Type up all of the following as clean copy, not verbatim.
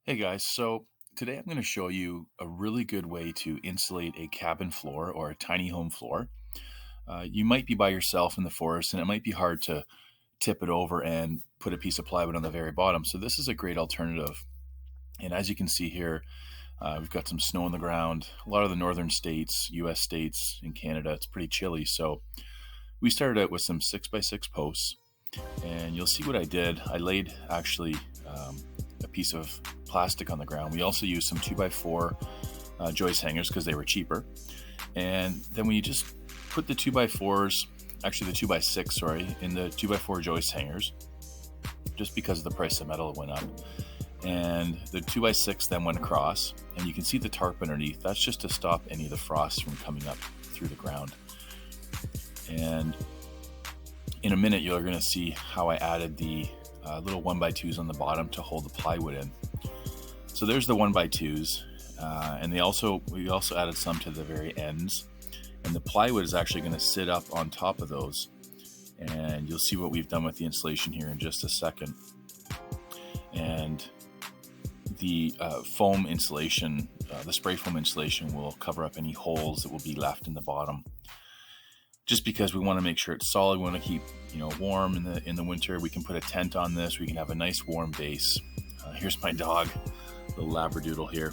Hey guys, so today I'm going to show you a really good way to insulate a cabin floor or a tiny home floor. You might be by yourself in the forest and it might be hard to tip it over and put a piece of plywood on the very bottom. So this is a great alternative. And as you can see here, we've got some snow on the ground. A lot of the northern states, US states, in Canada, it's pretty chilly. So we started out with some 6x6 posts, and you'll see what I did. I laid actually a piece of plastic on the ground. We also used some 2x4 joist hangers because they were cheaper. And then when you just put the 2x4s, actually the 2x6, sorry, in the 2x4 joist hangers, just because of the price of metal went up. And the 2x6 then went across, and you can see the tarp underneath. That's just to stop any of the frost from coming up through the ground. And in a minute, you're going to see how I added the little 1x2s on the bottom to hold the plywood in. So there's the 1x2s, and we also added some to the very ends. And the plywood is actually going to sit up on top of those. And you'll see what we've done with the insulation here in just a second. And the foam insulation, the spray foam insulation, will cover up any holes that will be left in the bottom. Just because we want to make sure it's solid, we want to keep warm in the winter. We can put a tent on this. We can have a nice warm base. Here's my dog, little Labradoodle here,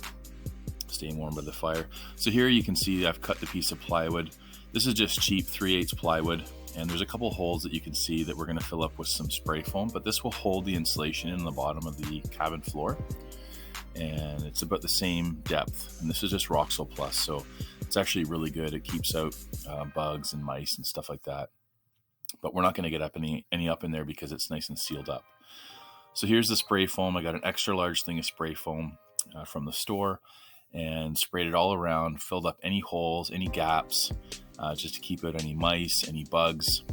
staying warm by the fire. So here you can see I've cut the piece of plywood. This is just cheap 3/8 plywood, and there's a couple holes that you can see that we're going to fill up with some spray foam, but this will hold the insulation in the bottom of the cabin floor, and it's about the same depth. And this is just Roxol Plus, so it's actually really good. It keeps out bugs and mice and stuff like that. But we're not going to get up any up in there because it's nice and sealed up. So here's the spray foam. I got an extra large thing of spray foam from the store and sprayed it all around, filled up any holes, any gaps, just to keep out any mice, any bugs.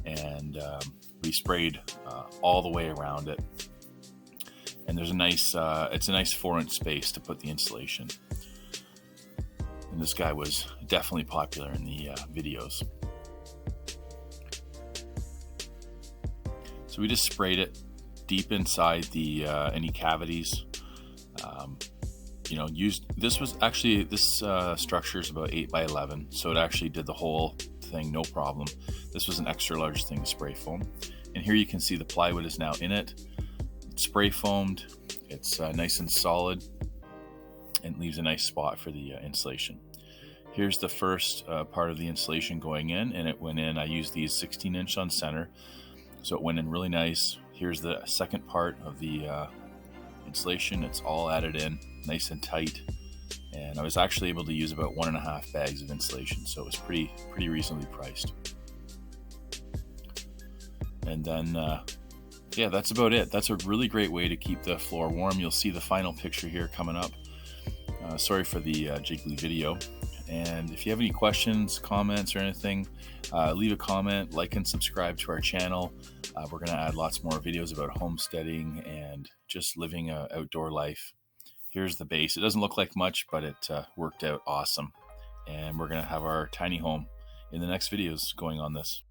And we sprayed all the way around it. And there's a nice, it's a nice 4-inch space to put the insulation. And this guy was definitely popular in the videos. So we just sprayed it deep inside the any cavities. This structure is about 8x11, so it actually did the whole thing, no problem. This was an extra large thing of spray foam. And here you can see the plywood is now in it. It's spray foamed, it's nice and solid, and leaves a nice spot for the insulation. Here's the first part of the insulation going in, and it went in. I used these 16-inch on center, so it went in really nice. Here's the second part of the insulation. It's all added in, nice and tight. And I was actually able to use about 1.5 bags of insulation, so it was pretty reasonably priced. And then, yeah, that's about it. That's a really great way to keep the floor warm. You'll see the final picture here coming up. Sorry for the jiggly video. And if you have any questions, comments, or anything, leave a comment, like and subscribe to our channel. We're going to add lots more videos about homesteading and just living an outdoor life. Here's the base. It doesn't look like much, but it worked out awesome. And we're going to have our tiny home in the next videos going on this.